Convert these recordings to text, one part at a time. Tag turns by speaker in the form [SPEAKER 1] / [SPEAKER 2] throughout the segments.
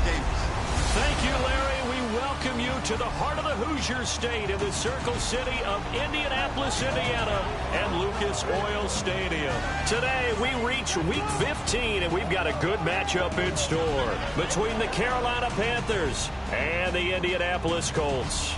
[SPEAKER 1] Thank you, Larry. We welcome you to the heart of the Hoosier State in the Circle City of Indianapolis, Indiana, and Lucas Oil Stadium. Today, we reach Week 15, and we've got a good matchup in store between the Carolina Panthers and the Indianapolis Colts.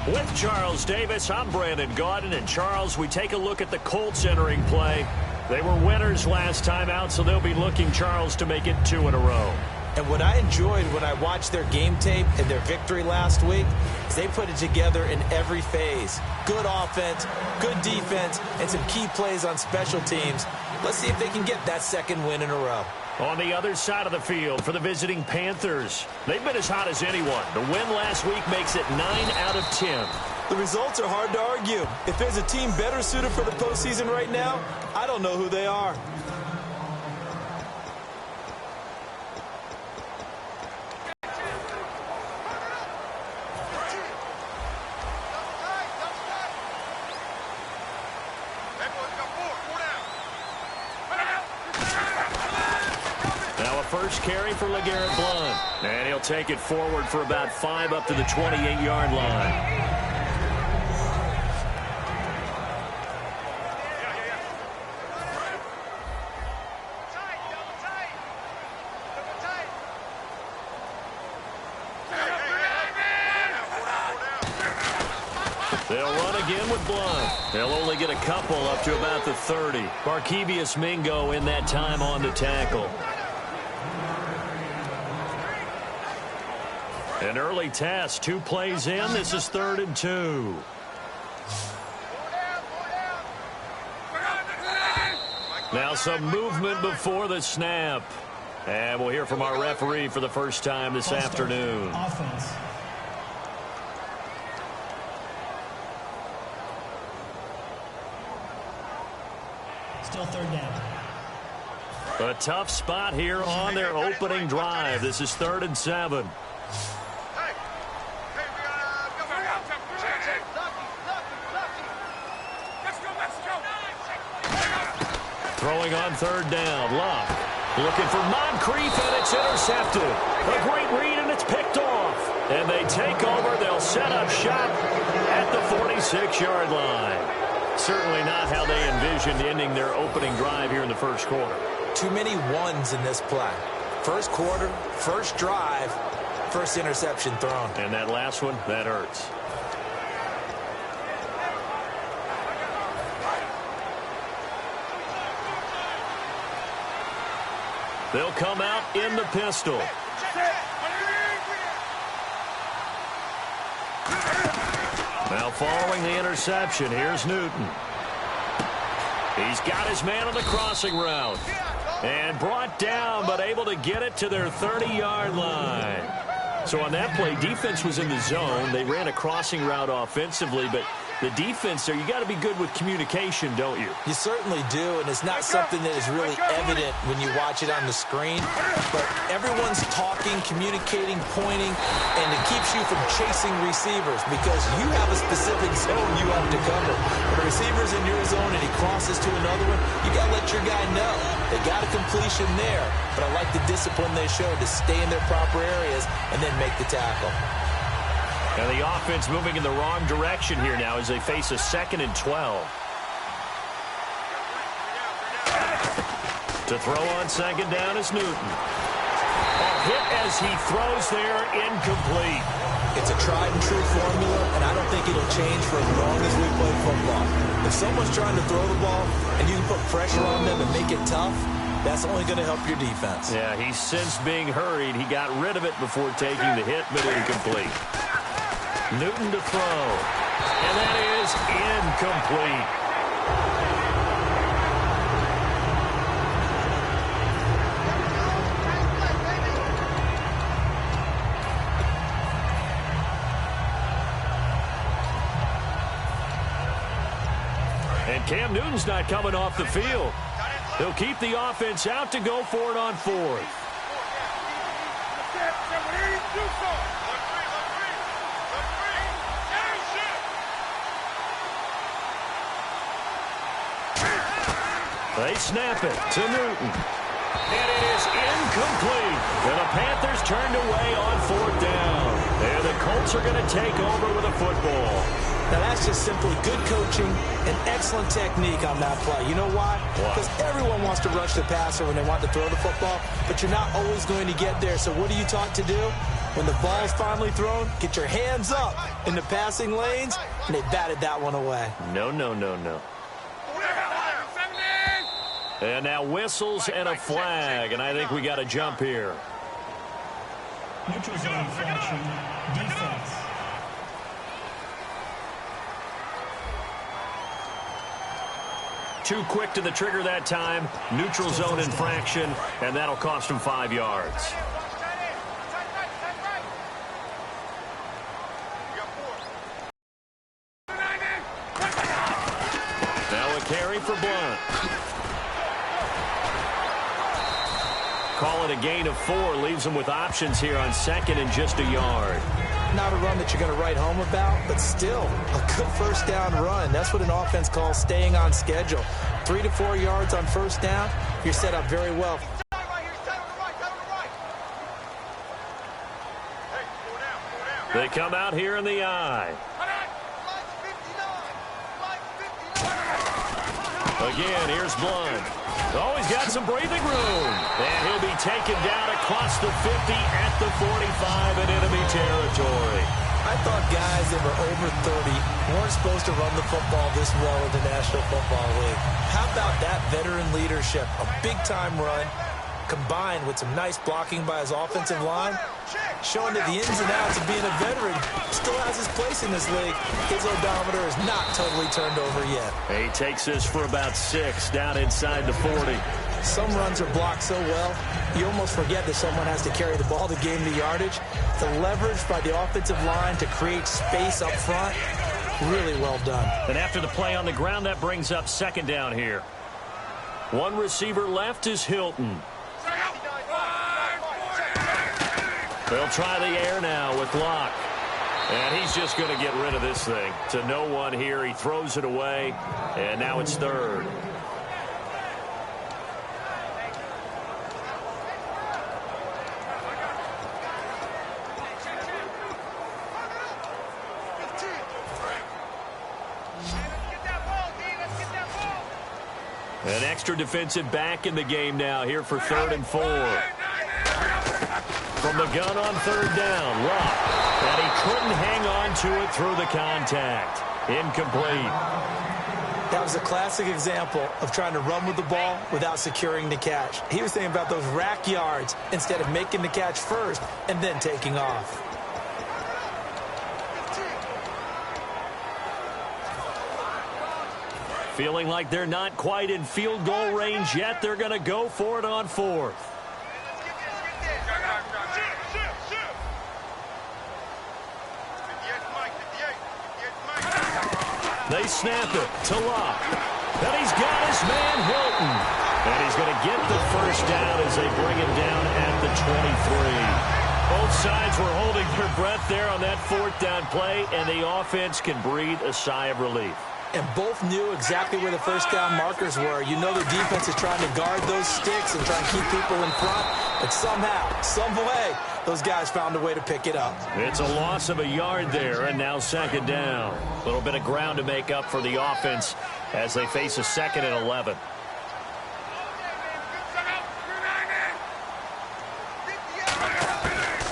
[SPEAKER 1] With Charles Davis, I'm Brandon Gaudin, and Charles, we take a look at the Colts entering play. They were winners last time out, so they'll be looking, Charles, to make it 2 in a row.
[SPEAKER 2] And what I enjoyed when I watched their game tape and their victory last week is they put it together in every phase. Good offense, good defense, and some key plays on special teams. Let's see if they can get that second win in a row.
[SPEAKER 1] On the other side of the field for the visiting Panthers, they've been as hot as anyone. The win last week makes it 9 out of 10.
[SPEAKER 2] The results are hard to argue. If there's a team better suited for the postseason right now, I don't know who they are.
[SPEAKER 1] First carry for LeGarrette Blount. And he'll take it forward for about 5 up to the 28-yard line. They'll run again with Blount. They'll only get a couple up to about the 30. Barkevious Mingo in that time on the tackle. An early test, 2 plays in. This is 3rd and 2. Now some movement before the snap. And we'll hear from our referee for the first time this afternoon.
[SPEAKER 3] Offense. Still 3rd down.
[SPEAKER 1] A tough spot here on their opening drive. This is 3rd and 7. Throwing on 3rd down. Luck looking for Moncrief, and it's intercepted. A great read, and it's picked off. And they take over. They'll set up shop at the 46-yard line. Certainly not how they envisioned ending their opening drive here in the first quarter.
[SPEAKER 2] Too many ones in this play. First quarter, first drive, first interception thrown.
[SPEAKER 1] And that last one, that hurts. They'll come out in the pistol. Now following the interception, here's Newton. He's got his man on the crossing route. And brought down, but able to get it to their 30-yard line. So on that play, defense was in the zone. They ran a crossing route offensively, but the defense there, you got to be good with communication, don't you?
[SPEAKER 2] You certainly do, and it's not something that is really evident when you watch it on the screen. But everyone's talking, communicating, pointing, and it keeps you from chasing receivers because you have a specific zone you have to cover. When a receiver's in your zone and he crosses to another one, you got to let your guy know. They got a completion there, but I like the discipline they showed to stay in their proper areas and then make the tackle.
[SPEAKER 1] And the offense moving in the wrong direction here now as they face a 2nd and 12. To throw on 2nd down is Newton. A hit as he throws there, incomplete.
[SPEAKER 2] It's a tried and true formula, and I don't think it'll change for as long as we play football. If someone's trying to throw the ball and you can put pressure on them and make it tough, that's only going to help your defense.
[SPEAKER 1] Yeah, he's since being hurried. He got rid of it before taking the hit, but incomplete. Newton to throw. And that is incomplete. And Cam Newton's not coming off the field. He'll keep the offense out to go for it on 4th. They snap it to Newton. And it is incomplete. And the Panthers turned away on 4th down. And the Colts are going to take over with a football.
[SPEAKER 2] Now, that's just simply good coaching and excellent technique on that play. You know why? Because everyone wants to rush the passer when they want to throw the football, but you're not always going to get there. So what are you taught to do? When the ball is finally thrown, get your hands up in the passing lanes, and they batted that one away.
[SPEAKER 1] No, no, no, no. And now whistles and a flag, and I think we got a jump here.
[SPEAKER 3] Neutral zone infraction, defense.
[SPEAKER 1] Too quick to the trigger that time. Neutral zone infraction, and that'll cost him 5 yards. Now a carry for Blunt. Call it a gain of 4. Leaves him with options here on 2nd and just a yard.
[SPEAKER 2] Not a run that you're going to write home about, but still a good first down run. That's what an offense calls staying on schedule. 3 to 4 yards on first down, you're set up very well.
[SPEAKER 1] They come out here in the eye. Again, here's Blunt. Oh, he's got some breathing room. And he'll be taken down across the 50 at the 45 in enemy territory.
[SPEAKER 2] I thought guys that were over 30 weren't supposed to run the football this well in the National Football League. How about that veteran leadership? A big-time run combined with some nice blocking by his offensive line, showing that the ins and outs of being a veteran still has his place in this league. His odometer is not totally turned over yet.
[SPEAKER 1] He takes this for about 6 down inside the 40.
[SPEAKER 2] Some runs are blocked so well, you almost forget that someone has to carry the ball to gain the yardage. The leverage by the offensive line to create space up front, really well done.
[SPEAKER 1] And after the play on the ground, that brings up 2nd down here. One receiver left is Hilton. They'll try the air now with Locke. And he's just going to get rid of this thing. To no one here. He throws it away. And now it's 3rd. An extra defensive back in the game now here for 3rd and 4. From the gun on 3rd down, Locke. And he couldn't hang on to it through the contact. Incomplete.
[SPEAKER 2] That was a classic example of trying to run with the ball without securing the catch. He was thinking about those rack yards instead of making the catch first and then taking off.
[SPEAKER 1] Feeling like they're not quite in field goal range yet. They're going to go for it on 4th. They snap it to Locke. And he's got his man Hilton. And he's going to get the first down as they bring him down at the 23. Both sides were holding their breath there on that 4th down play, and the offense can breathe a sigh of relief.
[SPEAKER 2] And both knew exactly where the first down markers were. You know the defense is trying to guard those sticks and try and keep people in front. But somehow, some way, those guys found a way to pick it up.
[SPEAKER 1] It's a loss of a yard there, and now 2nd down. A little bit of ground to make up for the offense as they face a 2nd and 11.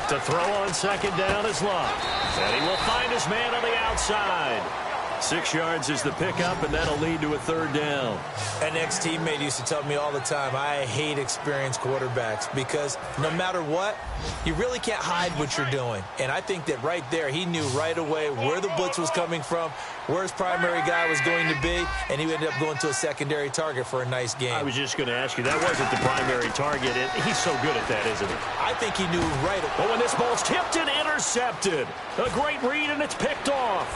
[SPEAKER 1] To throw on 2nd down is Locke. And he will find his man on the outside. 6 yards is the pickup, and that'll lead to a 3rd down.
[SPEAKER 2] An ex-teammate used to tell me all the time, I hate experienced quarterbacks because no matter what, you really can't hide what you're doing. And I think that right there, he knew right away where the blitz was coming from, where his primary guy was going to be, and he ended up going to a secondary target for a nice game.
[SPEAKER 1] I was just going to ask you, that wasn't the primary target. He's so good at that, isn't he?
[SPEAKER 2] I think he knew right away.
[SPEAKER 1] But when this ball's tipped and intercepted, a great read, and it's picked off.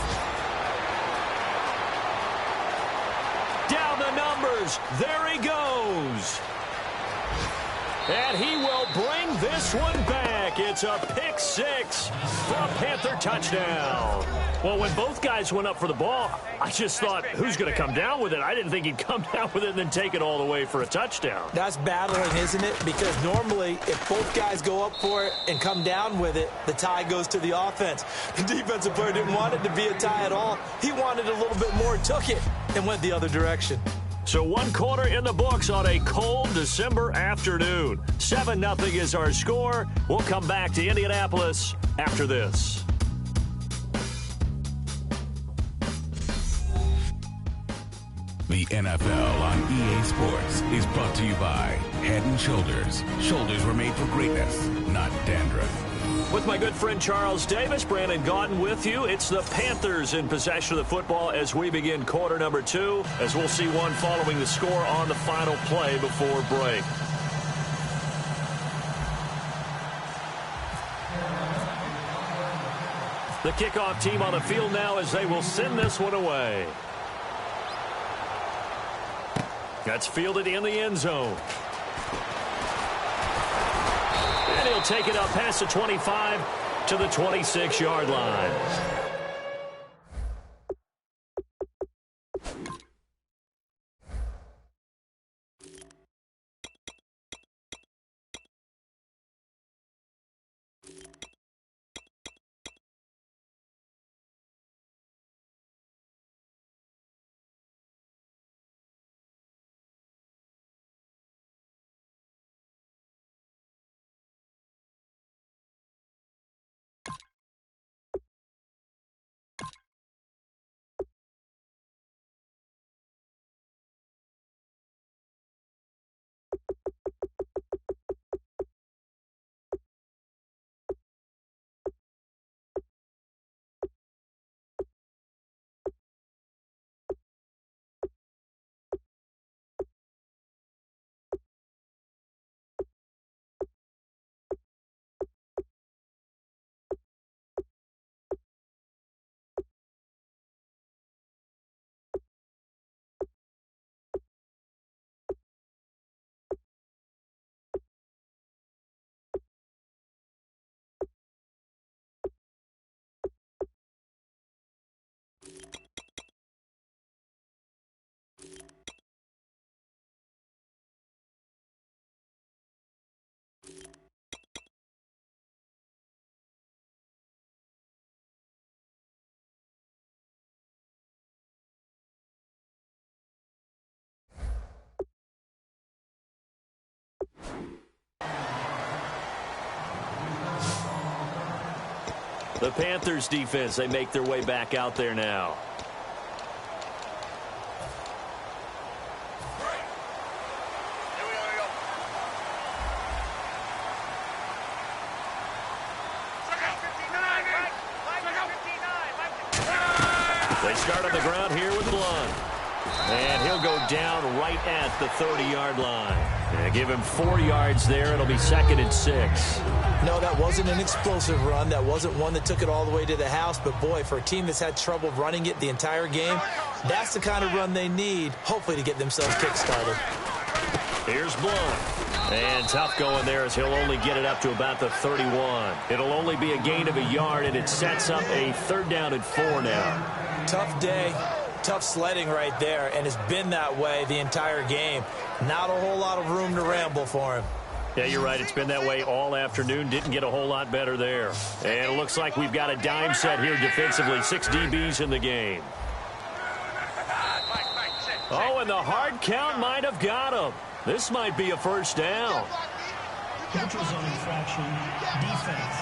[SPEAKER 1] Down the numbers. There he goes. And he will bring this one back. back. It's a pick six for a Panther touchdown. Well, when both guys went up for the ball, I just thought, who's going to come down with it? I didn't think he'd come down with it and then take it all the way for a touchdown.
[SPEAKER 2] That's battling, isn't it? Because normally, if both guys go up for it and come down with it, the tie goes to the offense. The defensive player didn't want it to be a tie at all. He wanted a little bit more, took it, and went the other direction.
[SPEAKER 1] So 1 quarter in the books on a cold December afternoon. 7-0 is our score. We'll come back to Indianapolis after this.
[SPEAKER 4] The NFL on EA Sports is brought to you by Head & Shoulders. Shoulders were made for greatness, not dandruff.
[SPEAKER 1] With my good friend Charles Davis, Brandon Gaudin with you. It's the Panthers in possession of the football as we begin quarter number 2, as we'll see one following the score on the final play before break. The kickoff team on the field now as they will send this one away. That's fielded in the end zone. And he'll take it up past the 25 to the 26-yard line. The Panthers defense, they make their way back out there now. They start on the ground here with Blunt. And he'll go down right at the 30-yard line. And give him 4 yards there. It'll be 2nd and 6.
[SPEAKER 2] No, that wasn't an explosive run. That wasn't one that took it all the way to the house. But, boy, for a team that's had trouble running it the entire game, that's the kind of run they need, hopefully, to get themselves kick-started.
[SPEAKER 1] Here's Blunt. And tough going there as he'll only get it up to about the 31. It'll only be a gain of a yard, and it sets up a 3rd down and 4 now.
[SPEAKER 2] Tough day. Tough sledding right there, and it's been that way the entire game. Not a whole lot of room to ramble for him.
[SPEAKER 1] Yeah, you're right. It's been that way all afternoon. Didn't get a whole lot better there. And it looks like we've got a dime set here defensively. 6 DBs in the game. Oh, and the hard count might have got him. This might be a 1st down.
[SPEAKER 3] Neutral zone infraction, defense.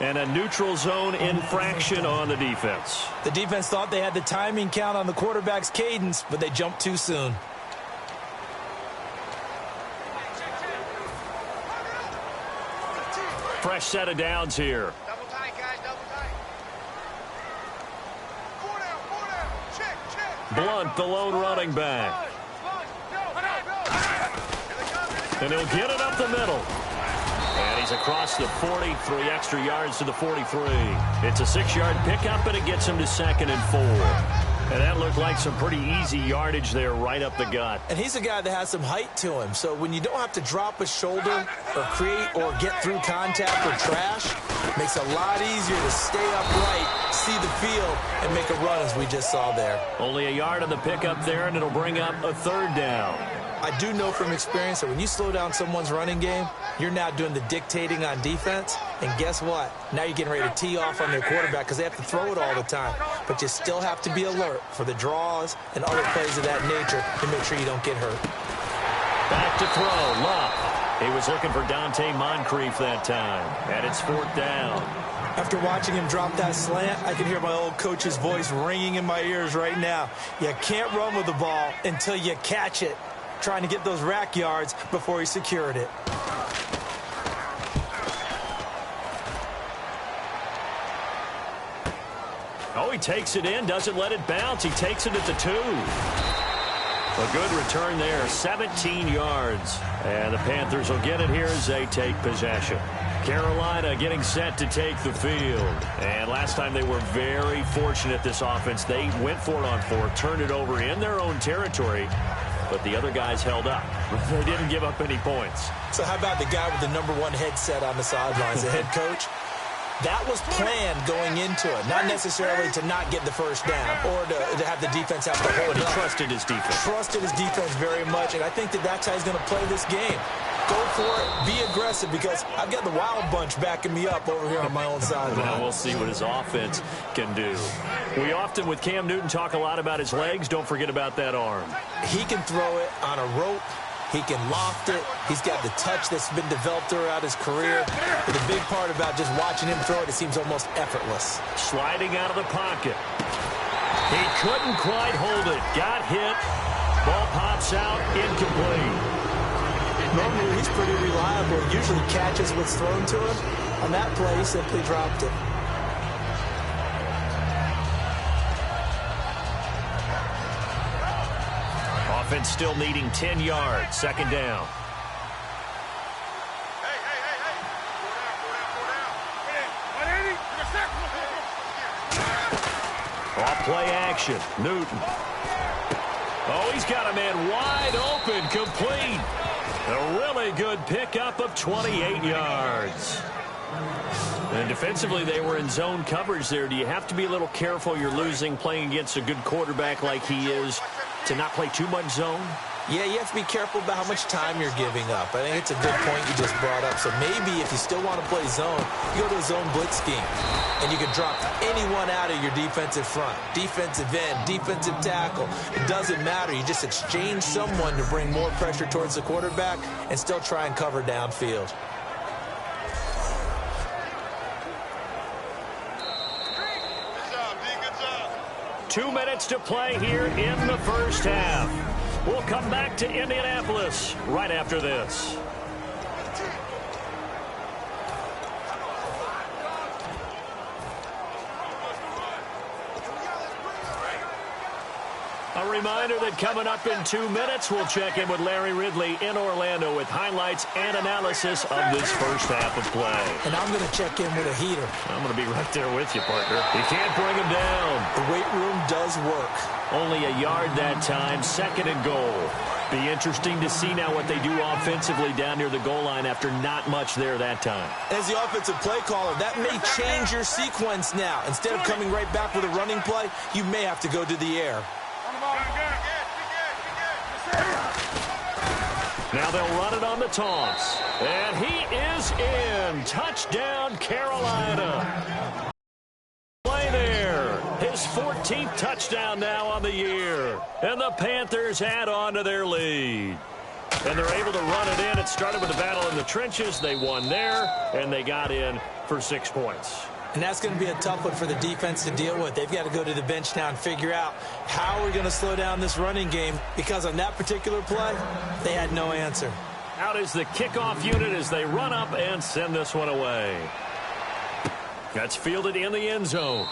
[SPEAKER 1] And a neutral zone infraction on the defense.
[SPEAKER 2] The defense thought they had the timing count on the quarterback's cadence, but they jumped too soon.
[SPEAKER 1] Fresh set of downs here.
[SPEAKER 5] Double tight, guys, double tight. 4 down, 4 down. Check.
[SPEAKER 1] Blunt, the lone running back. And he'll get it up the middle. And he's across the 40, 3 extra yards to the 43. It's a 6-yard pickup, and it gets him to 2nd and 4. And that looked like some pretty easy yardage there right up the gut.
[SPEAKER 2] And he's a guy that has some height to him. So when you don't have to drop a shoulder or create or get through contact or trash, it makes it a lot easier to stay upright, see the field, and make a run as we just saw there.
[SPEAKER 1] Only a yard on the pickup there, and it'll bring up a 3rd down.
[SPEAKER 2] I do know from experience that when you slow down someone's running game, you're now doing the dictating on defense. And guess what? Now you're getting ready to tee off on their quarterback because they have to throw it all the time. But you still have to be alert for the draws and other plays of that nature to make sure you don't get hurt.
[SPEAKER 1] Back to throw, Luck. He was looking for Dante Moncrief that time, and it's 4th down.
[SPEAKER 2] After watching him drop that slant, I can hear my old coach's voice ringing in my ears right now. You can't run with the ball until you catch it. Trying to get those rack yards before he secured it.
[SPEAKER 1] Oh, he takes it in, doesn't let it bounce. He takes it at the 2. A good return there, 17 yards. And the Panthers will get it here as they take possession. Carolina getting set to take the field. And last time they were very fortunate, this offense. They went for it on 4th, turned it over in their own territory. But the other guys held up. They didn't give up any points.
[SPEAKER 2] So how about the guy with the #1 headset on the sidelines, the head coach? That was planned going into it, not necessarily to not get the 1st down or to have the defense have to hold
[SPEAKER 1] But he
[SPEAKER 2] up.
[SPEAKER 1] trusted his defense.
[SPEAKER 2] Trusted his defense very much, and I think that's how he's going to play this game. Go for it, be aggressive, because I've got the Wild Bunch backing me up over here on my own sideline.
[SPEAKER 1] Now we'll see what his offense can do. We often, with Cam Newton, talk a lot about his legs. Don't forget about that arm.
[SPEAKER 2] He can throw it on a rope. He can loft it. He's got the touch that's been developed throughout his career. But the big part about just watching him throw it, it seems almost effortless.
[SPEAKER 1] Sliding out of the pocket. He couldn't quite hold it. Got hit. Ball pops out. Incomplete.
[SPEAKER 2] Normally, he's pretty reliable. He usually catches what's thrown to him. On that play, he simply dropped it.
[SPEAKER 1] Offense still needing 10 yards. 2nd down. Off play action. Newton. Oh, he's got a man wide open. Complete. A really good pickup of 28 yards. And defensively, they were in zone coverage there. Do you have to be a little careful? You're losing playing against a good quarterback like he is to not play too much zone?
[SPEAKER 2] Yeah, you have to be careful about how much time you're giving up. I think it's a good point you just brought up. So maybe if you still want to play zone, you go to a zone blitz scheme. And you can drop anyone out of your defensive front. Defensive end, defensive tackle. It doesn't matter. You just exchange someone to bring more pressure towards the quarterback and still try and cover downfield.
[SPEAKER 5] Good job, D. Good job.
[SPEAKER 1] 2 minutes to play here in the 1st half. We'll come back to Indianapolis right after this. A reminder that coming up in 2 minutes, we'll check in with Larry Ridley in Orlando with highlights and analysis of this 1st half of play.
[SPEAKER 2] And I'm going to check in with a heater.
[SPEAKER 1] I'm going to be right there with you, partner. You can't bring him down.
[SPEAKER 2] The weight room does work.
[SPEAKER 1] Only a yard that time, 2nd and goal. Be interesting to see now what they do offensively down near the goal line after not much there that time.
[SPEAKER 2] As the offensive play caller, that may change your sequence now. Instead of coming right back with a running play, you may have to go to the air.
[SPEAKER 1] Now they'll run it on the toss. And he is in. Touchdown, Carolina. Play there. His 14th touchdown now on the year. And the Panthers add on to their lead. And they're able to run it in. It started with a battle in the trenches. They won there, and they got in for 6 points.
[SPEAKER 2] And that's going to be a tough one for the defense to deal with. They've got to go to the bench now and figure out how we're going to slow down this running game, because on that particular play, they had no answer.
[SPEAKER 1] Out is the kickoff unit as they run up and send this one away. That's fielded in the end zone.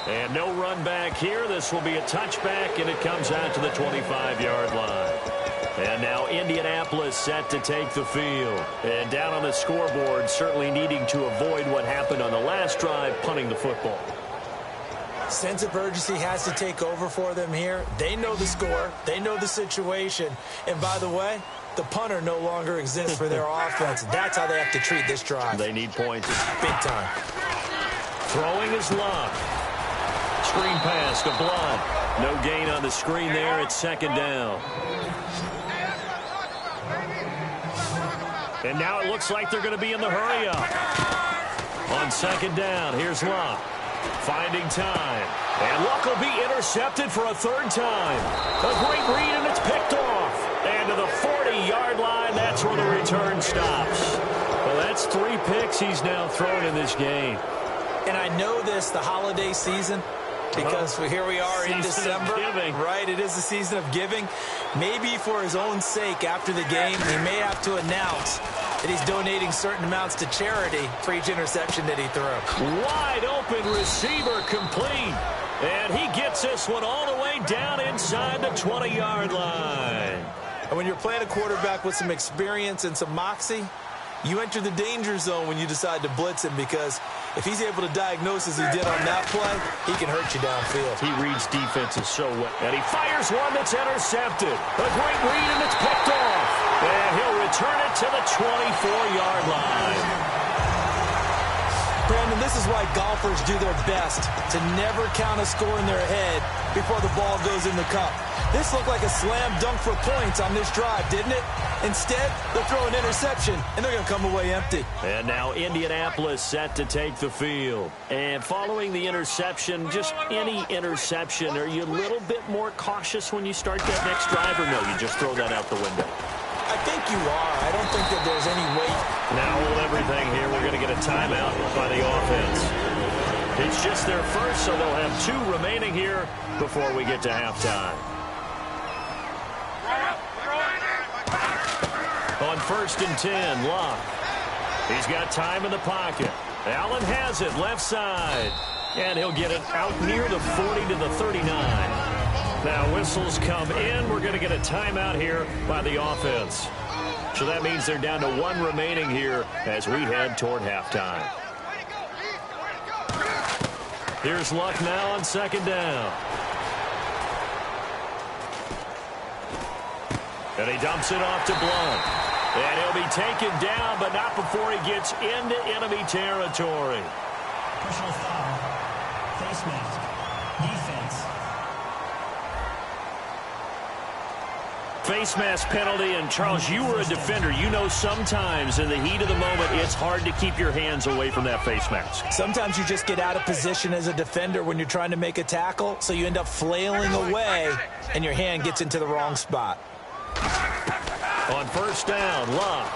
[SPEAKER 1] And no run back here. This will be a touchback, and it comes out to the 25-yard line. And now Indianapolis set to take the field. And down on the scoreboard, certainly needing to avoid what happened on the last drive, punting the football.
[SPEAKER 2] Sense of urgency has to take over for them here. They know the score. They know the situation. And by the way, the punter no longer exists for their offense. That's how they have to treat this drive.
[SPEAKER 1] They need points.
[SPEAKER 2] Big time.
[SPEAKER 1] Throwing is Luck. Screen pass to Blunt. No gain on the screen there. It's second down. And now it looks like they're going to be in the hurry up. On second down, here's Luck. Finding time. And Luck will be intercepted for a third time. A great read, and it's picked off. And to the 40-yard line, that's where the return stops. Well, that's 3 picks he's now thrown in this game.
[SPEAKER 2] And I know this, the holiday season, because here we are in December. Right, it is the season of giving. Maybe for his own sake, after the game, he may have to announce that he's donating certain amounts to charity for each interception that he threw.
[SPEAKER 1] Wide open receiver complete. And he gets this one all the way down inside the 20-yard line.
[SPEAKER 2] And when you're playing a quarterback with some experience and some moxie, you enter the danger zone when you decide to blitz him, because if he's able to diagnose as he did on that play, he can hurt you downfield.
[SPEAKER 1] He reads defenses so well. And he fires one that's intercepted. A great read, and it's picked off. And he'll return it to the 24-yard line.
[SPEAKER 2] Brandon, this is why golfers do their best to never count a score in their head before the ball goes in the cup. This looked like a slam dunk for points on this drive, didn't it? Instead, they'll throw an interception, and they're going to come away empty.
[SPEAKER 1] And now Indianapolis set to take the field. And following the interception, just any interception, are you a little bit more cautious when you start that next drive, or no, you just throw that out the window?
[SPEAKER 2] I think you are. I don't think that there's any weight.
[SPEAKER 1] Now hold everything here. We're going to get a timeout by the offense. It's just their first, so they'll have 2 remaining here before we get to halftime. On 1st and 10, Luck. He's got time in the pocket. Allen has it left side. And he'll get it out near the 40 to the 39. Now whistles come in. We're going to get a timeout here by the offense. So that means they're down to 1 remaining here as we head toward halftime. Here's Luck now on 2nd down. And he dumps it off to Blunt. And he'll be taken down, but not before he gets into enemy territory.
[SPEAKER 3] Personal foul. Face mask. Defense.
[SPEAKER 1] Face mask penalty, and Charles, you were a defender. You know sometimes in the heat of the moment, it's hard to keep your hands away from that face mask.
[SPEAKER 2] Sometimes you just get out of position as a defender when you're trying to make a tackle, so you end up flailing away, and your hand gets into the wrong spot.
[SPEAKER 1] On 1st down, Luck.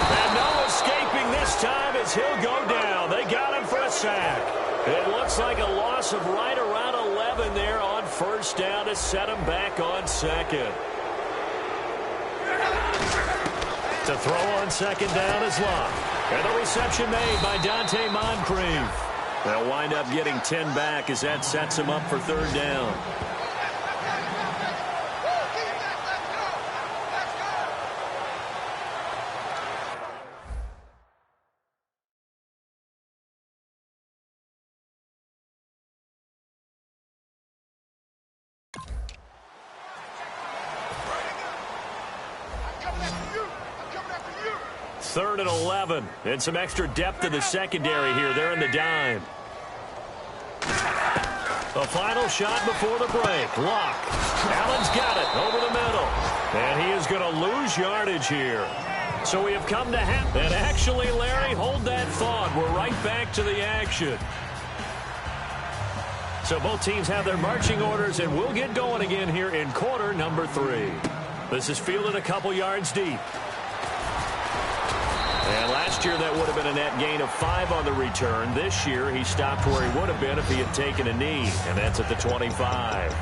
[SPEAKER 1] And no escaping this time as he'll go down. They got him for a sack. It looks like a loss of right around 11 there on 1st down to set him back on 2nd. To throw on 2nd down is Luck. And the reception made by Dante Moncrief. They'll wind up getting 10 back as that sets him up for 3rd down. Third and 11, and some extra depth in the secondary here. They're in the dime. A final shot before the break. Luck. Allen's got it over the middle. And he is going to lose yardage here. So we have come to half. And actually, Larry, hold that thought. We're right back to the action. So both teams have their marching orders, and we'll get going again here in quarter number 3. This is fielded a couple yards deep. And last year, that would have been a net gain of 5 on the return. This year, he stopped where he would have been if he had taken a knee, and that's at the 25.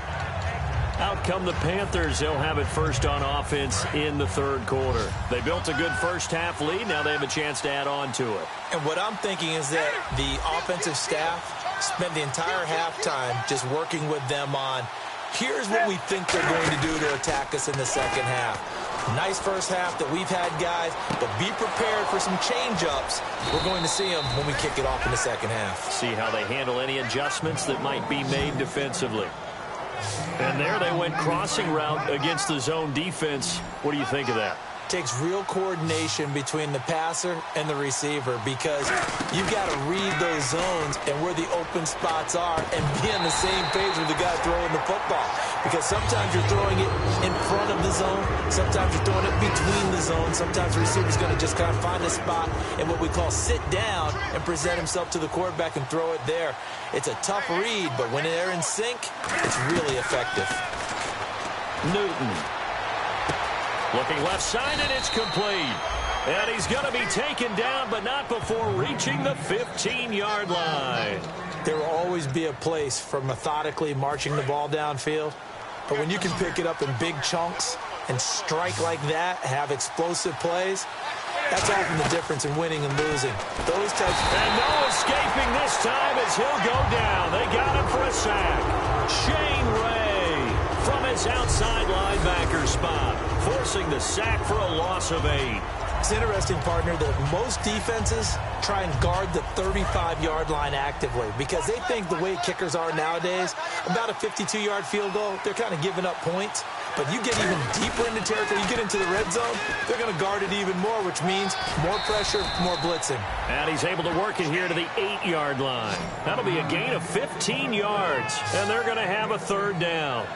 [SPEAKER 1] Out come the Panthers. They'll have it first on offense in the 3rd quarter. They built a good first-half lead. Now they have a chance to add on to it.
[SPEAKER 2] And what I'm thinking is that the offensive staff spent the entire halftime just working with them on, here's what we think they're going to do to attack us in the second half. Nice first half that we've had, guys, but be prepared for some change-ups. We're going to see them when we kick it off in the second half.
[SPEAKER 1] See how they handle any adjustments that might be made defensively. And there they went crossing route against the zone defense. What do you think of that?
[SPEAKER 2] Takes real coordination between the passer and the receiver because you've got to read those zones and where the open spots are and be on the same page with the guy throwing the football. Because sometimes you're throwing it in front of the zone. Sometimes you're throwing it between the zones. Sometimes the receiver's going to just kind of find a spot and what we call sit down and present himself to the quarterback and throw it there. It's a tough read, but when they're in sync, it's really effective.
[SPEAKER 1] Newton. Looking left side, and it's complete. And he's going to be taken down, but not before reaching the 15-yard line.
[SPEAKER 2] There will always be a place for methodically marching the ball downfield. But when you can pick it up in big chunks and strike like that, have explosive plays, that's often the difference in winning and losing. Those types.
[SPEAKER 1] And no escaping this time as he'll go down. They got him for a sack. Shane Ray from his outside linebacker spot, forcing the sack for a loss of 8.
[SPEAKER 2] It's interesting, partner, that most defenses try and guard the 35-yard line actively because they think the way kickers are nowadays, about a 52-yard field goal, they're kind of giving up points. But you get even deeper into territory, you get into the red zone, they're going to guard it even more, which means more pressure, more blitzing.
[SPEAKER 1] And he's able to work it here to the 8-yard line. That'll be a gain of 15 yards, and they're going to have a third down.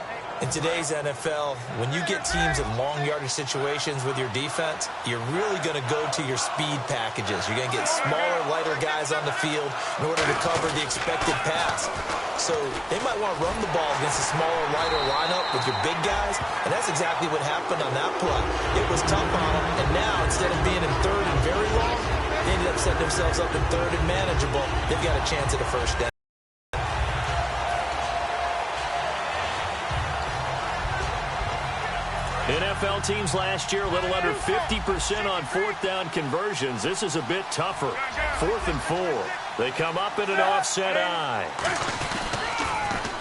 [SPEAKER 2] In today's NFL, when you get teams in long yardage situations with your defense, you're really going to go to your speed packages. You're going to get smaller, lighter guys on the field in order to cover the expected pass. So they might want to run the ball against a smaller, lighter lineup with your big guys, and that's exactly what happened on that play. It was tough on them, and now instead of being in third and very long, they ended up setting themselves up in third and manageable. They've got a chance at a first down.
[SPEAKER 1] NFL teams last year a little under 50% on fourth down conversions. This is a bit tougher. 4th and 4. They come up in an offset eye.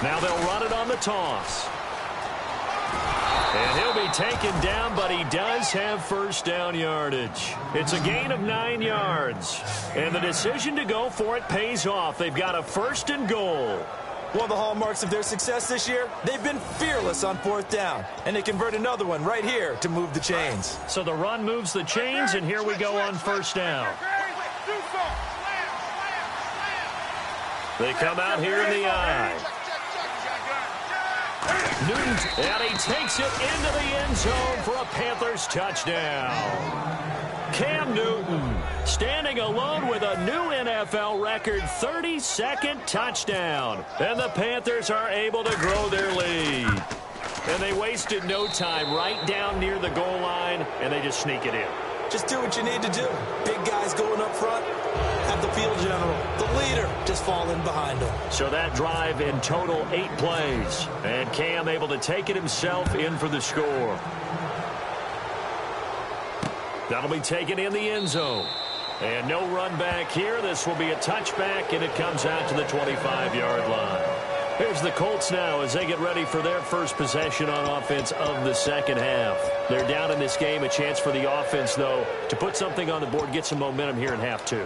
[SPEAKER 1] Now they'll run it on the toss. And he'll be taken down, but he does have first down yardage. It's a gain of 9 yards. And the decision to go for it pays off. They've got a 1st and goal.
[SPEAKER 2] One of the hallmarks of their success this year, they've been fearless on 4th down. And they convert another one right here to move the chains.
[SPEAKER 1] So the run moves the chains, and here we go on first down. They come out here in the eye. Newton, and he takes it into the end zone for a Panthers touchdown. Cam Newton standing alone with a new NFL record 32nd touchdown. And the Panthers are able to grow their lead. And they wasted no time right down near the goal line, and they just sneak it in.
[SPEAKER 2] Just do what you need to do. Big guys going up front. Have the field general, the leader, just falling behind them.
[SPEAKER 1] So that drive in total 8 plays. And Cam able to take it himself in for the score. That'll be taken in the end zone. And no run back here. This will be a touchback, and it comes out to the 25-yard line. Here's the Colts now as they get ready for their first possession on offense of the second half. They're down in this game. A chance for the offense, though, to put something on the board, get some momentum here in half 2.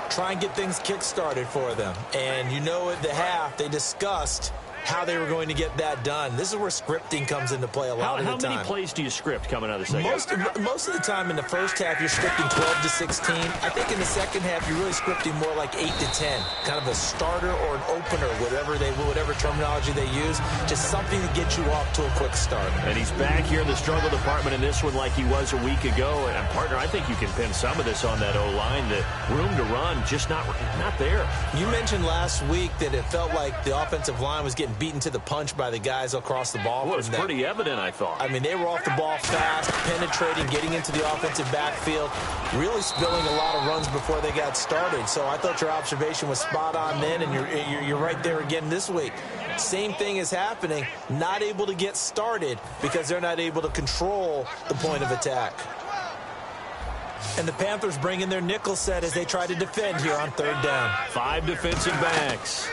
[SPEAKER 2] Try and get things kick-started for them. And you know at the half, they discussed how they were going to get that done. This is where scripting comes into play a lot of the time.
[SPEAKER 1] How many plays do you script coming out of the second half?
[SPEAKER 2] Most of the time in the first half, you're scripting 12 to 16. I think in the second half, you're really scripting more like 8 to 10. Kind of a starter or an opener, whatever terminology they use. Just something to get you off to a quick start.
[SPEAKER 1] And he's back here in the struggle department in this one like he was a week ago. And, partner, I think you can pin some of this on that O-line. The room to run, just not there.
[SPEAKER 2] You mentioned last week that it felt like the offensive line was getting beaten to the punch by the guys across the ball.
[SPEAKER 1] Well, it was pretty evident, I thought.
[SPEAKER 2] I mean, they were off the ball fast, penetrating, getting into the offensive backfield, really spilling a lot of runs before they got started. So I thought your observation was spot on then, and you're right there again this week. Same thing is happening, not able to get started because they're not able to control the point of attack. And the Panthers bring in their nickel set as they try to defend here on 3rd down.
[SPEAKER 1] 5 defensive backs.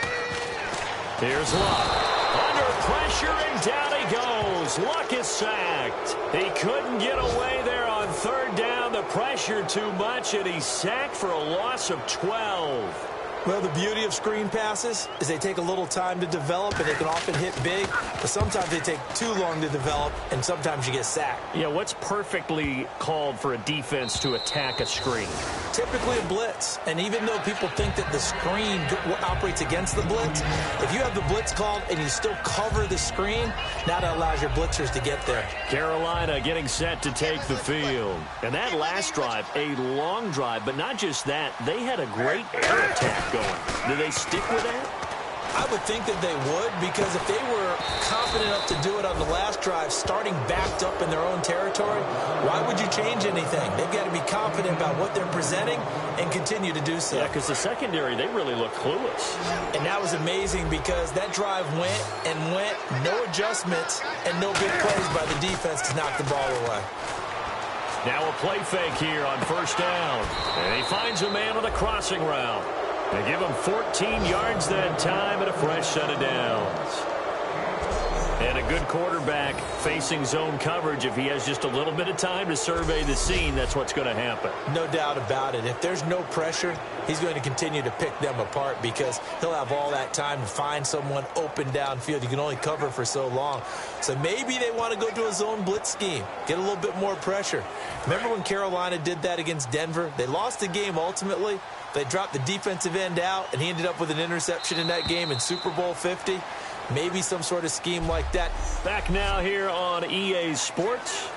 [SPEAKER 1] Here's Love. Under pressure, and down he goes. goes. Luck is sacked. He couldn't get away there on third down. The pressure too much, and he's sacked for a loss of 12.
[SPEAKER 2] Well, the beauty of screen passes is they take a little time to develop, and they can often hit big, but sometimes they take too long to develop, and sometimes you get sacked.
[SPEAKER 1] Yeah, what's perfectly called for a defense to attack a screen?
[SPEAKER 2] Typically a blitz, and even though people think that the screen operates against the blitz, if you have the blitz called and you still cover the screen, now that allows your blitzers to get there.
[SPEAKER 1] Carolina getting set to take the field. And that last drive, a long drive, but not just that, they had a great air attack going. Do they stick with that?
[SPEAKER 2] I would think that they would, because if they were confident enough to do it on the last drive, starting backed up in their own territory, why would you change anything? They've got to be confident about what they're presenting and continue to do so.
[SPEAKER 1] Yeah, because the secondary, they really look clueless.
[SPEAKER 2] And that was amazing because that drive went and went, no adjustments, and no big plays by the defense to knock the ball away.
[SPEAKER 1] Now a play fake here on first down. And he finds a man on a crossing route. They give him 14 yards that time and a fresh set of downs. And a good quarterback facing zone coverage. If he has just a little bit of time to survey the scene, that's what's going to happen.
[SPEAKER 2] No doubt about it. If there's no pressure, he's going to continue to pick them apart because he'll have all that time to find someone open downfield. You can only cover for so long. So maybe they want to go to a zone blitz scheme, get a little bit more pressure. Remember when Carolina did that against Denver? They lost the game ultimately. They dropped the defensive end out, and he ended up with an interception in that game in Super Bowl 50. Maybe some sort of scheme like that.
[SPEAKER 1] Back now here on EA Sports.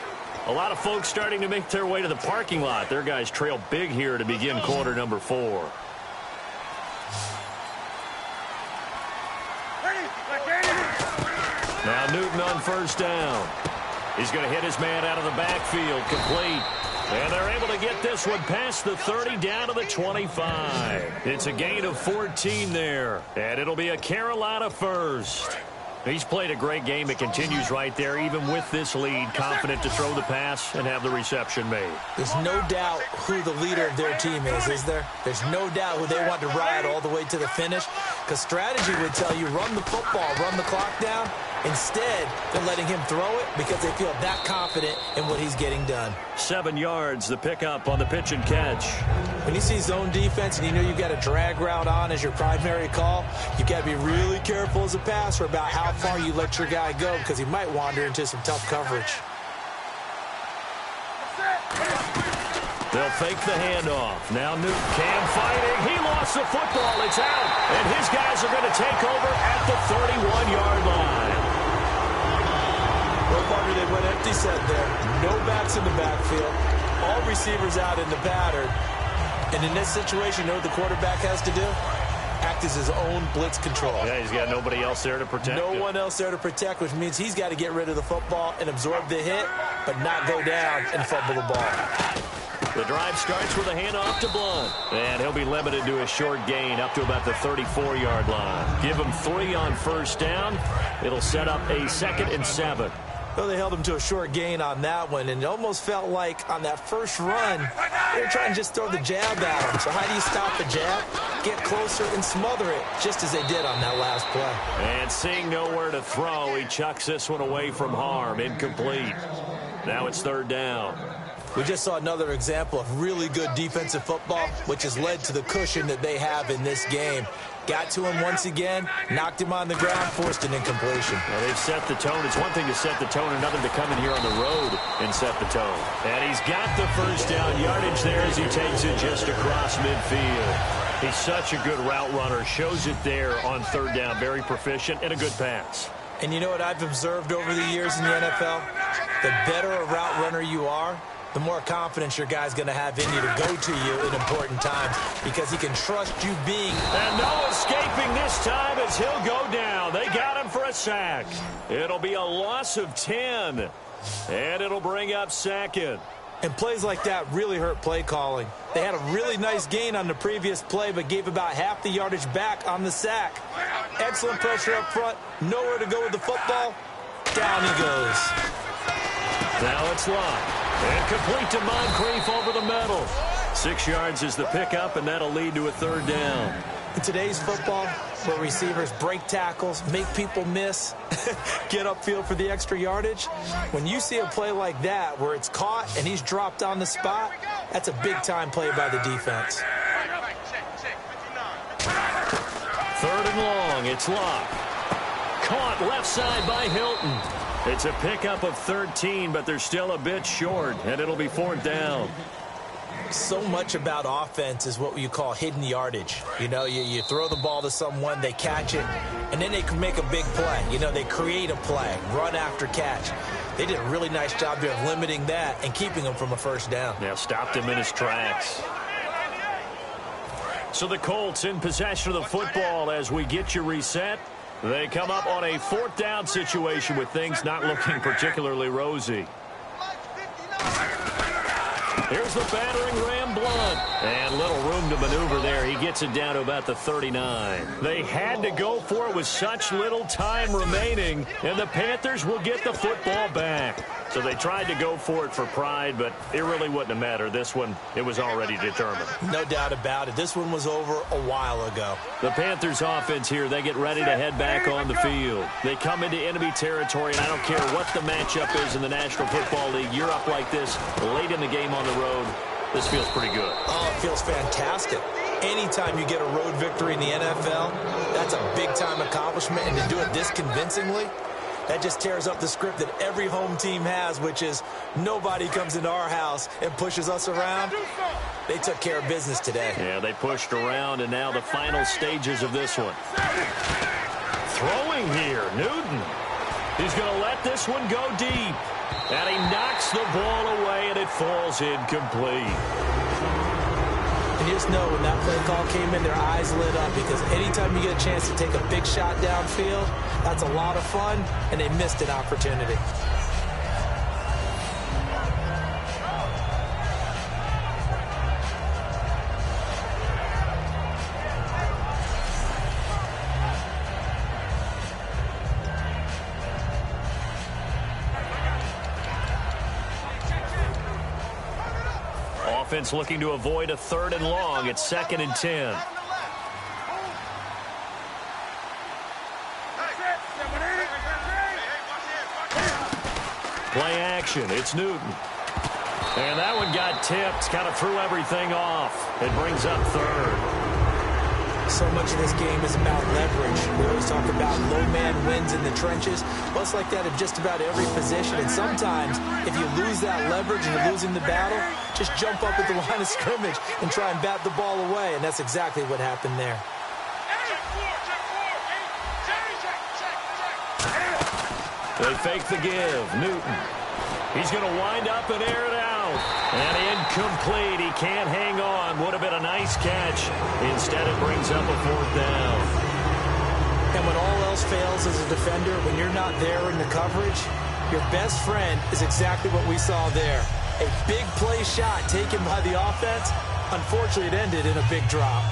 [SPEAKER 1] A lot of folks starting to make their way to the parking lot. Their guys trail big here to begin quarter number 4. Now Newton on first down. He's going to hit his man out of the backfield, complete. And they're able to get this one past the 30 down to the 25. It's a gain of 14 there. And it'll be a Carolina first. He's played a great game. It continues right there, even with this lead, confident to throw the pass and have the reception made.
[SPEAKER 2] There's no doubt who the leader of their team is there? There's no doubt who they want to ride all the way to the finish, because strategy would tell you run the football, run the clock down. Instead, they're letting him throw it because they feel that confident in what he's getting done.
[SPEAKER 1] 7 yards, the pickup on the pitch and catch.
[SPEAKER 2] When you see zone defense and you know you've got a drag route on as your primary call, you've got to be really careful as a passer about how far you let your guy go because he might wander into some tough coverage.
[SPEAKER 1] They'll fake the handoff. Now Newton Cam fighting. He lost the football. It's out. And his guys are going to take over at the 31-yard line.
[SPEAKER 2] Well, partner, they went empty set there. No backs in the backfield. All receivers out in the pattern. And in this situation, you know what the quarterback has to do? Act as his own blitz control.
[SPEAKER 1] Yeah, he's got nobody else there to protect
[SPEAKER 2] No
[SPEAKER 1] him.
[SPEAKER 2] one else there to protect, which means he's got to get rid of the football and absorb the hit, but not go down and fumble the ball.
[SPEAKER 1] The drive starts with a handoff to Blunt. And he'll be limited to a short gain up to about the 34-yard line. Give him 3 on first down. It'll set up a 2nd and 7.
[SPEAKER 2] Well, they held him to a short gain on that one, and it almost felt like on that first run, they were trying to just throw the jab at him. So how do you stop the jab? Get closer and smother it, just as they did on that last play.
[SPEAKER 1] And seeing nowhere to throw, he chucks this one away from harm. Incomplete. Now it's 3rd down.
[SPEAKER 2] We just saw another example of really good defensive football, which has led to the cushion that they have in this game. Got to him once again, knocked him on the ground, forced an incompletion.
[SPEAKER 1] Well, they've set the tone. It's one thing to set the tone, another to come in here on the road and set the tone. And he's got the first down yardage there as he takes it just across midfield. He's such a good route runner. Shows it there on 3rd down. Very proficient and a good pass.
[SPEAKER 2] And you know what I've observed over the years in the NFL? The better a route runner you are, the more confidence your guy's going to have in you to go to you in important times because he can trust you being.
[SPEAKER 1] And no escaping this time as he'll go down. They got him for a sack. It'll be a loss of 10. And it'll bring up 2nd.
[SPEAKER 2] And plays like that really hurt play calling. They had a really nice gain on the previous play but gave about half the yardage back on the sack. Excellent pressure up front. Nowhere to go with the football. Down he goes.
[SPEAKER 1] Now it's Locke. And complete to Moncrief over the middle. 6 yards is the pickup, and that'll lead to a 3rd down.
[SPEAKER 2] In today's football, where receivers break tackles, make people miss, get upfield for the extra yardage, when you see a play like that where it's caught and he's dropped on the spot, that's a big-time play by the defense.
[SPEAKER 1] 3rd and long. It's Locke. Caught left side by Hilton. It's a pickup of 13, but they're still a bit short, and it'll be 4th down.
[SPEAKER 2] So much about offense is what you call hidden yardage. You know, you throw the ball to someone, they catch it, and then they can make a big play. You know, they create a play, run after catch. They did a really nice job there of limiting that and keeping him from a 1st down.
[SPEAKER 1] Yeah, stopped him in his tracks. So the Colts in possession of the football as we get you reset. They come up on a 4th down situation with things not looking particularly rosy. Here's the battering ram, Blunt. And little room to maneuver there. He gets it down to about the 39. They had to go for it with such little time remaining, and the Panthers will get the football back. So they tried to go for it for pride, but it really wouldn't have mattered. This one, it was already determined.
[SPEAKER 2] No doubt about it. This one was over a while ago.
[SPEAKER 1] The Panthers offense here, they get ready to head back on the field. They come into enemy territory, and I don't care what the matchup is in the National Football League. You're up like this late in the game on the road. This feels pretty good.
[SPEAKER 2] Oh, it feels fantastic. Anytime you get a road victory in the NFL, that's a big-time accomplishment, and to do it this convincingly, that just tears up the script that every home team has, which is nobody comes into our house and pushes us around. They took care of business today.
[SPEAKER 1] Yeah, they pushed around, and now the final stages of this one. Throwing here, Newton. He's going to let this one go deep. And he knocks the ball away, and it falls incomplete.
[SPEAKER 2] And you just know when that play call came in, their eyes lit up, because anytime you get a chance to take a big shot downfield, that's a lot of fun, and they missed an opportunity.
[SPEAKER 1] Offense looking to avoid a 3rd and long. It's 2nd and 10. Play action. It's Newton. And that one got tipped. Kind of threw everything off. It brings up 3rd.
[SPEAKER 2] So much of this game is about leverage. We always talk about low man wins in the trenches. Well, it's like that in just about every position. And sometimes, if you lose that leverage and you're losing the battle, just jump up at the line of scrimmage and try and bat the ball away. And that's exactly what happened there.
[SPEAKER 1] They fake the give. Newton. He's going to wind up and air it out. And incomplete. He can't hang on. Would have been a nice catch. Instead, it brings up a 4th down.
[SPEAKER 2] And when all else fails as a defender, when you're not there in the coverage, your best friend is exactly what we saw there. A big play shot taken by the offense. Unfortunately, it ended in a big drop.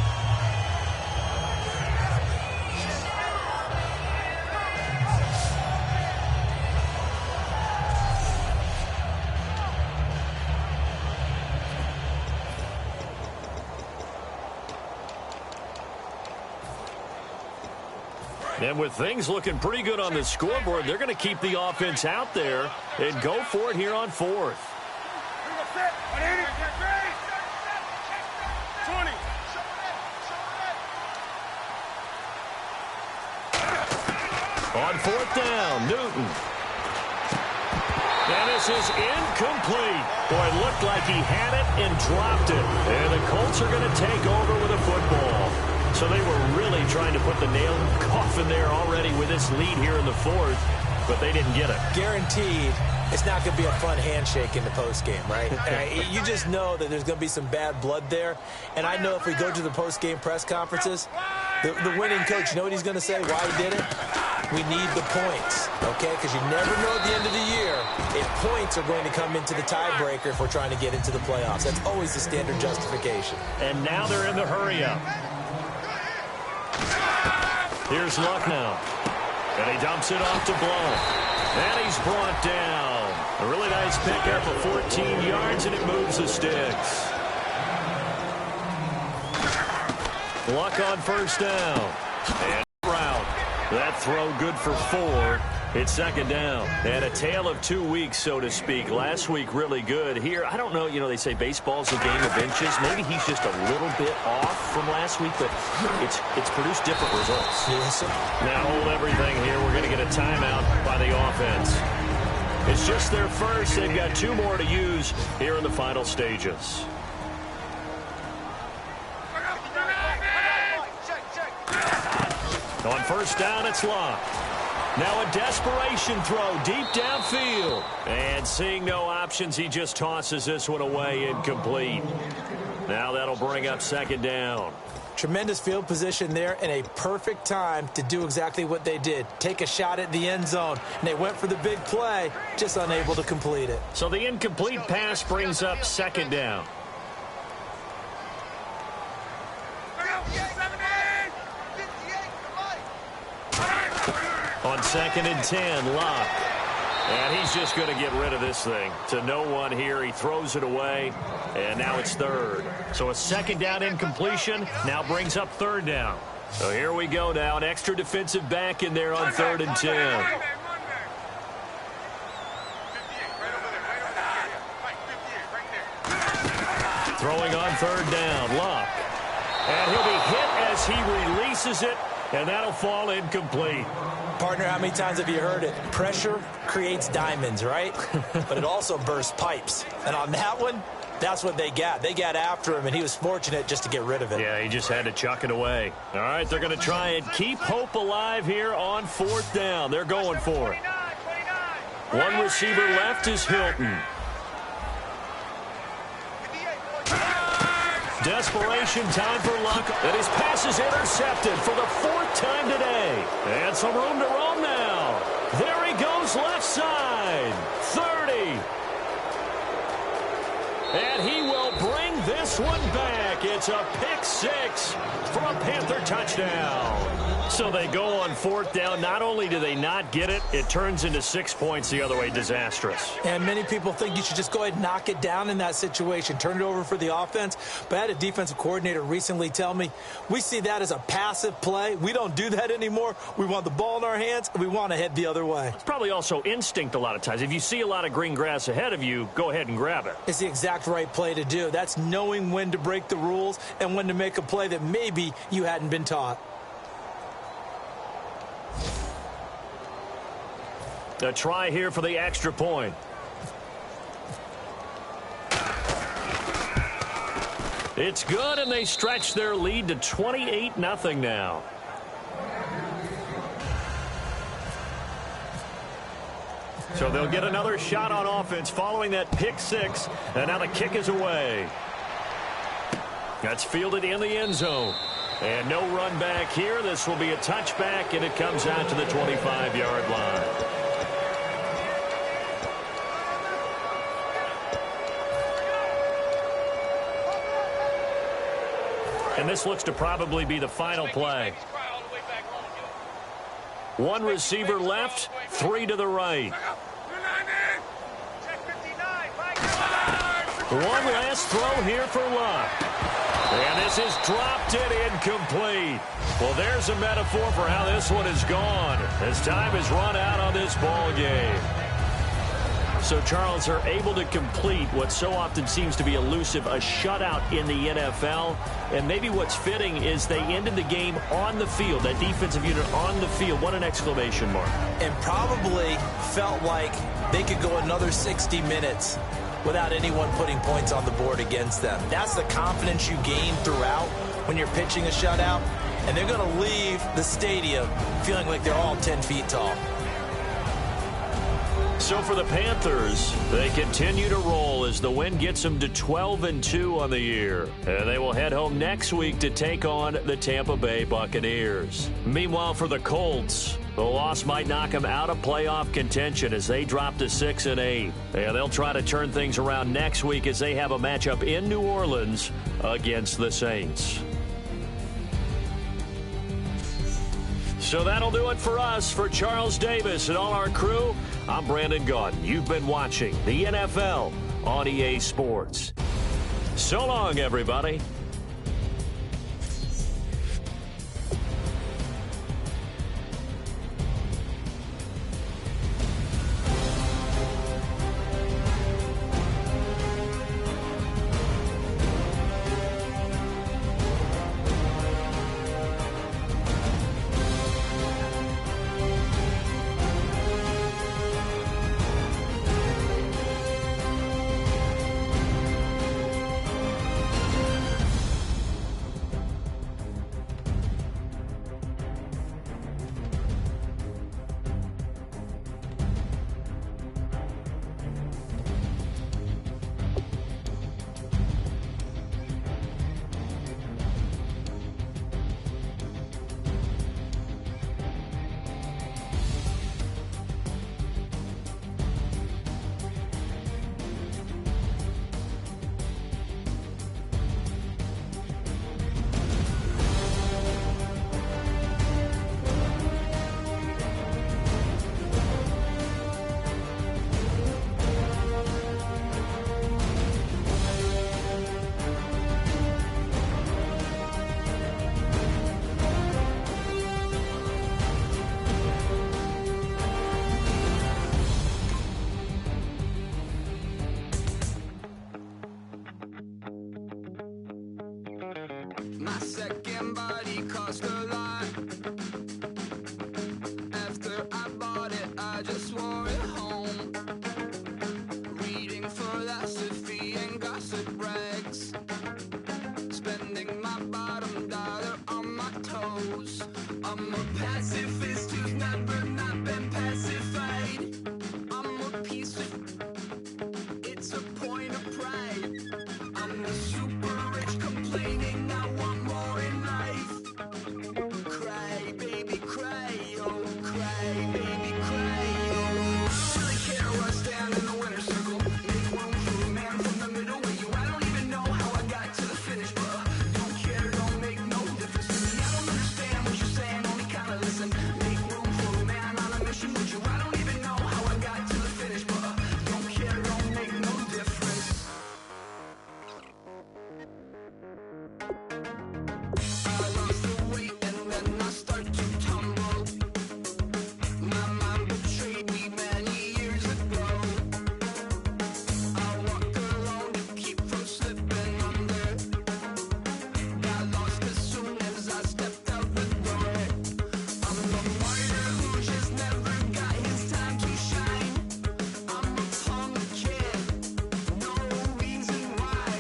[SPEAKER 1] And with things looking pretty good on the scoreboard, they're going to keep the offense out there and go for it here on 4th. On 4th down, Newton. And this is incomplete. Boy, it looked like he had it and dropped it. And the Colts are going to take over with a football. So they were really trying to put the nail in the coffin there already with this lead here in the 4th, but they didn't get it.
[SPEAKER 2] Guaranteed it's not going to be a fun handshake in the postgame, right? You just know that there's going to be some bad blood there. And I know if we go to the postgame press conferences, the winning coach, you know what he's going to say, why he did it? We need the points, okay? Because you never know at the end of the year if points are going to come into the tiebreaker if we're trying to get into the playoffs. That's always the standard justification.
[SPEAKER 1] And now they're in the hurry-up. Here's Luck now. And he dumps it off to Blount. And he's brought down. A really nice pickup of 14 yards, and it moves the sticks. Luck on first down. And route. That throw good for 4. It's second down. And a tale of 2 weeks, so to speak. Last week, really good. Here, I don't know, they say baseball's a game of inches. Maybe he's just a little bit off from last week, but it's produced different results.
[SPEAKER 2] Yes, sir.
[SPEAKER 1] Now hold everything here. We're going to get a timeout by the offense. It's just their first. They've got 2 more to use here in the final stages. On first down, it's Luck. Now a desperation throw deep downfield. And seeing no options, he just tosses this one away incomplete. Now that'll bring up second down.
[SPEAKER 2] Tremendous field position there and a perfect time to do exactly what they did. Take a shot at the end zone. And they went for the big play, just unable to complete it.
[SPEAKER 1] So the incomplete pass brings up second down. On 2nd and 10, Luck. And he's just going to get rid of this thing. To no one here. He throws it away. And now it's 3rd. So a second down incompletion now brings up 3rd down. So here we go now. An extra defensive back in there on 3rd and 10. Throwing on 3rd down, Luck. And he'll be hit as he releases it. And that'll fall incomplete.
[SPEAKER 2] Partner, how many times have you heard it? Pressure creates diamonds, right? But it also bursts pipes. And on that one, that's what they got. They got after him, and he was fortunate just to get rid of it.
[SPEAKER 1] Yeah, he just had to chuck it away. All right, they're going to try and keep hope alive here on 4th down. They're going for it. One receiver left is Hilton. Desperation time for Luck, and his pass is intercepted for the 4th time today. And some room to roam now. There he goes left side. 30. And he will bring this one back. It's a pick 6 for a Panther touchdown. So they go on 4th down. Not only do they not get it, it turns into 6 points the other way. Disastrous.
[SPEAKER 2] And many people think you should just go ahead and knock it down in that situation. Turn it over for the offense. But I had a defensive coordinator recently tell me, we see that as a passive play. We don't do that anymore. We want the ball in our hands, and we want to head the other way.
[SPEAKER 1] It's probably also instinct a lot of times. If you see a lot of green grass ahead of you, go ahead and grab it.
[SPEAKER 2] It's the exact right play to do. That's knowing when to break the rules and when to make a play that maybe you hadn't been taught.
[SPEAKER 1] A try here for the extra point. It's good, and they stretch their lead to 28-0 now. So they'll get another shot on offense following that pick 6, and now the kick is away. That's fielded in the end zone. And no run back here. This will be a touchback, and it comes out to the 25-yard line. And this looks to probably be the final play. One receiver left, 3 to the right. One last throw here for Luck. And this is dropped in incomplete. Well, there's a metaphor for how this one is gone as time has run out on this ball game. So, Charles, are able to complete what so often seems to be elusive, a shutout in the NFL. And maybe what's fitting is they ended the game on the field, that defensive unit on the field. What an exclamation mark.
[SPEAKER 2] And probably felt like they could go another 60 minutes without anyone putting points on the board against them. That's the confidence you gain throughout when you're pitching a shutout. And they're going to leave the stadium feeling like they're all 10 feet tall.
[SPEAKER 1] So for the Panthers, they continue to roll as the win gets them to 12-2 on the year. And they will head home next week to take on the Tampa Bay Buccaneers. Meanwhile, for the Colts, the loss might knock them out of playoff contention as they drop to 6-8. And they'll try to turn things around next week as they have a matchup in New Orleans against the Saints. So that'll do it for us. For Charles Davis and all our crew, I'm Brandon Gaudin. You've been watching the NFL on EA Sports. So long, everybody.
[SPEAKER 6] My second body cost a lot. After I bought it, I just wore it home. Reading philosophy and gossip rags. Spending my bottom dollar on my toes. I'm a pacifist who's never not been pacified. I'm a piece of... It's a point of pride. I'm the super rich complaining I want more in life. Cry, baby, cry, oh, cry, baby, cry, oh. I don't really care where I stand in the winner's circle. Make room for a man from the middle with you. I don't even know how I got to the finish, but don't care, don't make no difference to me. I don't understand what you're saying, only kinda listen. Make room for a man on a mission with you. I don't even know how I got to the finish, but don't care, don't make no difference. I lost the weight and then I start to tumble. My mind betrayed me many years ago. I walk alone to keep from slipping under. Got lost as soon as I stepped out the door. I'm the martyr who just never got his time to shine. I'm a punk kid, no reason why.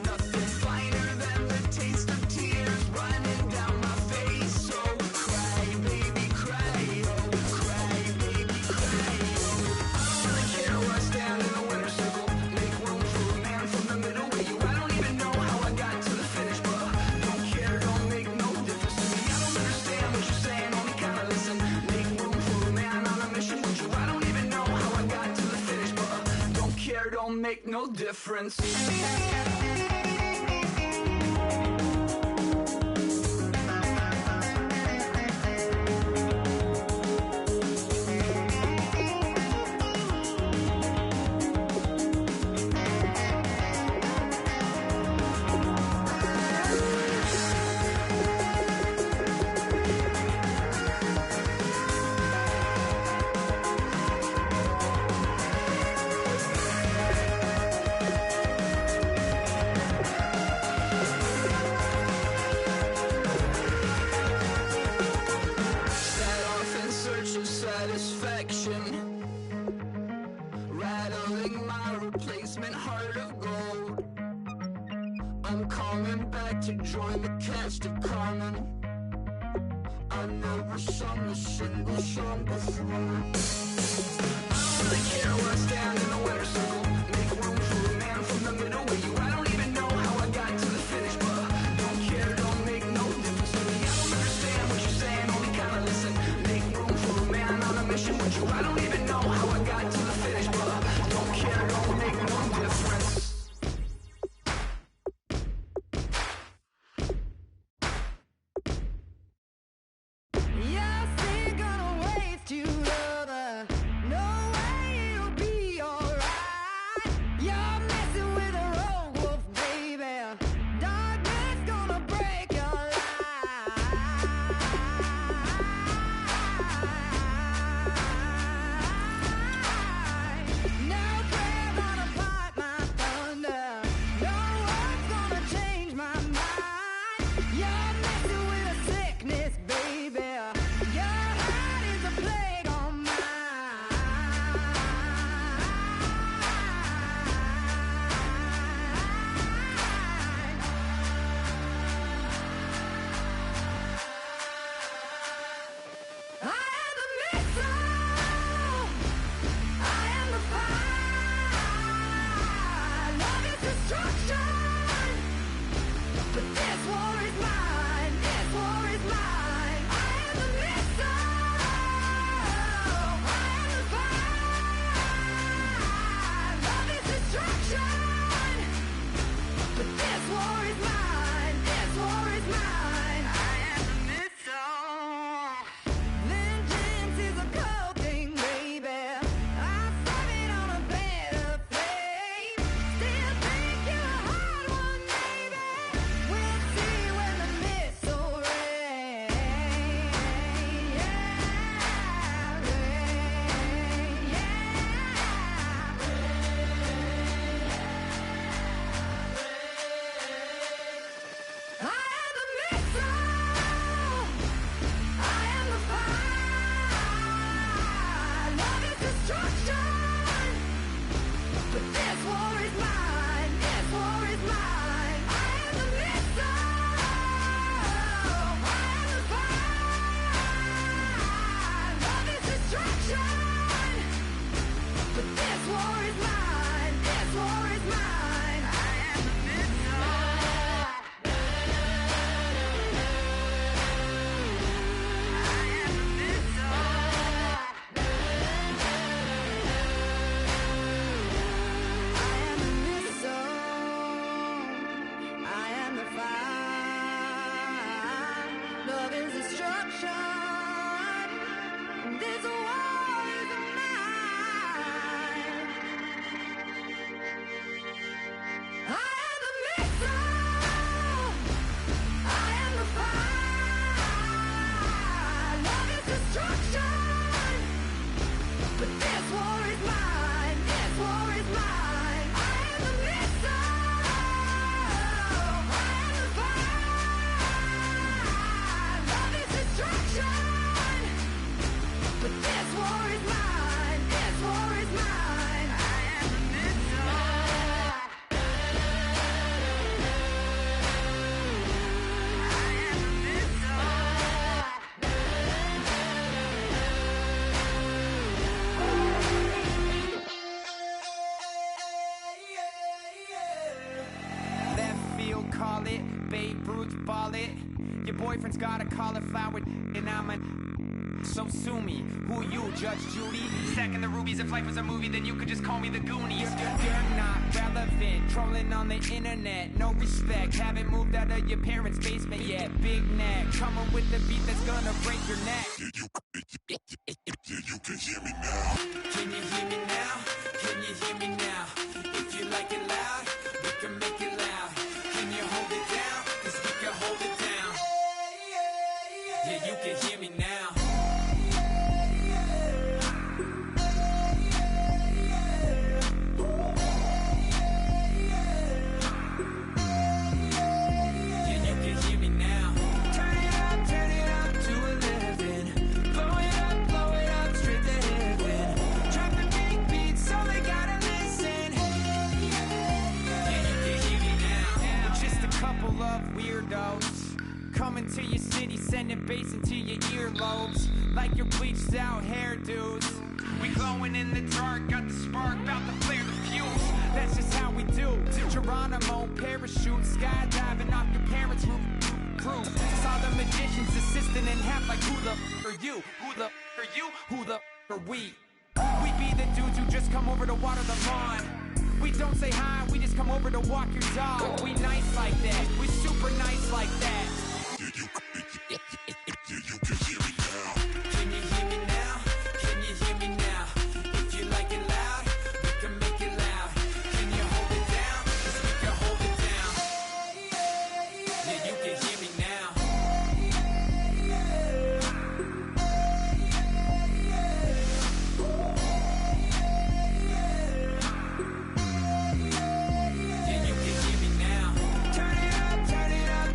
[SPEAKER 6] Nothing finer than the taste of tears running down my face. So cry, baby, cry, oh, cry, baby, cry, oh. I don't really care where I stand in the winner's circle. Make room for a man from the middle with you. I don't even know how I got to the finish, but don't care, don't make no difference to me. I don't understand what you're saying, only kinda listen. Make room for a man on a mission with you. I don't even know how I got to the finish, but don't care, don't make no difference. Set off in search of satisfaction, rattling my replacement heart of gold. I'm coming back to join the cast of Carmen. I never sung a single song before. I don't really care where I stand in the winner's circle. Make room for a man from the middle with you. I don't even know how I got to the finish, but don't care, don't make no difference to me. I don't understand what you're saying, only kinda listen. Make room for a man on a mission with you. I don't even know how I got to the finish, but don't care, don't make no difference.
[SPEAKER 7] You're still gonna waste you, lover. No way you'll be alright. You're messing with a rogue wolf, baby. Darkness gonna break your life. No prayer gonna fight my thunder. No one's gonna change my mind. You're messing with a sickness, baby. Your heart is a plague on I am the missile. I am the fire. Love is destruction. But this war is mine. This war is mine. I am the missile. I am the fire. Love is destruction. But this war is mine. This war is mine. I am the missile. Vengeance is a cold thing, baby. I serve it on a bed of flame. Still think you're a
[SPEAKER 6] it. Babe Ruth ball it. Your boyfriend's got a cauliflower and I'm a... So sue me, who you, Judge Judy? Stacking the rubies, if life was a movie, then you could just call me the Goonies. You're not relevant, trolling on the internet, no respect. Haven't moved out of your parents' basement yet. Big neck, coming with the beat that's gonna break your neck.
[SPEAKER 5] You can hear me now.
[SPEAKER 6] Can you hear me now? Can you hear me now? If you like it loud, we can make it loud. Can you hold it down? 'Cause we can hold it down. Yeah, you can hear me now. Coming to your city, sending bass into your earlobes, like your bleached out hairdos. We glowing in the dark, got the spark, about to flare the fuse. That's just how we do. Geronimo, parachute, skydiving off your parents' roof. Crew, saw the magician's assistant in half, like who the are you? Who the are you? Who the are we? We be the dudes who just come over to water the lawn. We don't say hi, we just come over to walk your dog. We nice like that, we super nice like that.
[SPEAKER 5] You can hear me now.
[SPEAKER 6] Can you hear me now? Can you hear me now? If you like it loud, we can make it loud. Can you hold it down? 'Cause we can hold it down. Yeah, you can hear me now. Yeah, you can hear me now. Turn it up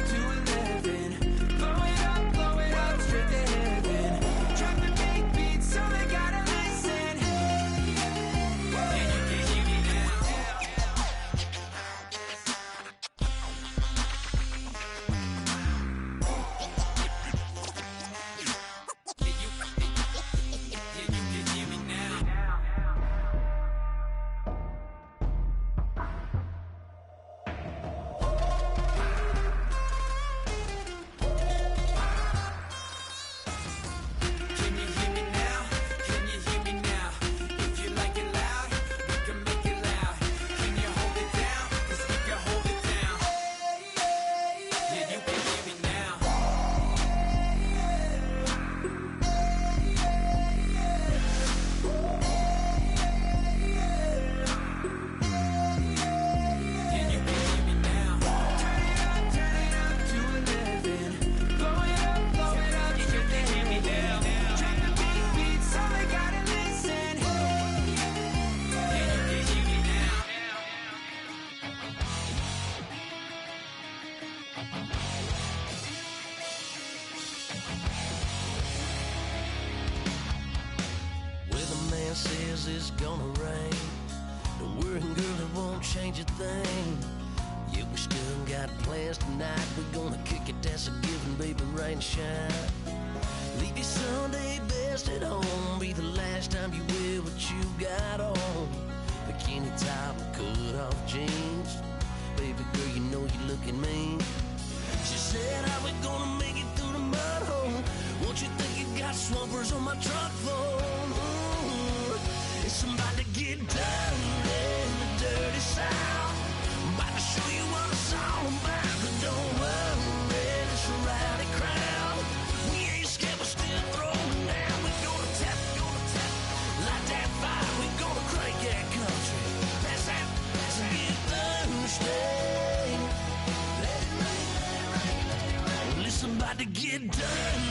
[SPEAKER 6] to 11. Blow it up straight to heaven. Drop the big beats so they gotta listen. Yeah, you can hear me now. Yeah, you can hear me now. Can you hear me now? Can you hear me now? If you like it loud, we can make it loud. Can you hold it down? 'Cause we can hold it down. Yeah, you can hear me now. Yeah, you can hear me now. Turn it up to 11. Blow it up straight to heaven. Drop the big beats so they gotta listen. Yeah, you can hear me now.
[SPEAKER 8] Weatherman says it's gonna rain. Don't worry, girl, it won't change a thing. Yeah, we still got plans tonight. We're gonna kick it, that's a given, baby, rain or shine. Leave your Sunday best at home. Be the last time you wear what you got on. Bikini top and cut off jeans. Baby girl, you know you looking mean. She said, how we gonna make it through the mud hole? Won't you think you got swampers on my truck phone? Ooh, it's about to get done in the dirty south. About to show you what it's all about. But don't worry, it's a rowdy crowd. We ain't scared, we're still throwing down. We're gonna tap, light that fire. We're gonna crank that country. Pass that, get Thursday. Let it rain, well, it's about to get done.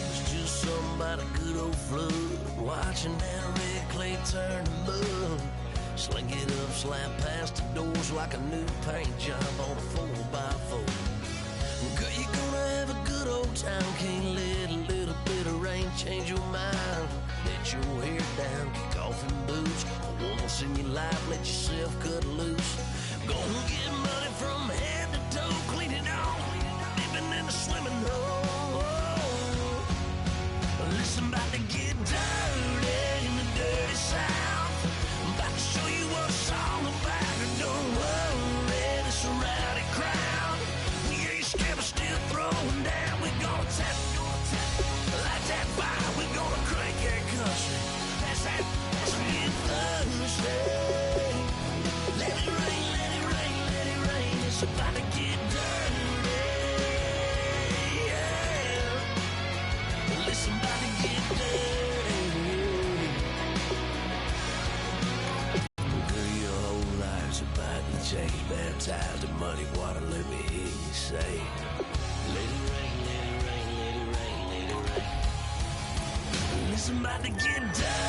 [SPEAKER 8] It's just something about a good old flood. Watching that red clay turn to mud. Sling it up, slap past the doors like a new paint job on a 4x4. Girl, you're gonna have a good old time. Can't let a little bit of rain change your mind. Let your hair down, kick off in boots. Once in your life, let yourself cut loose. Gonna get money from head to toe, clean it off. Living in a swimming hole. about to get down.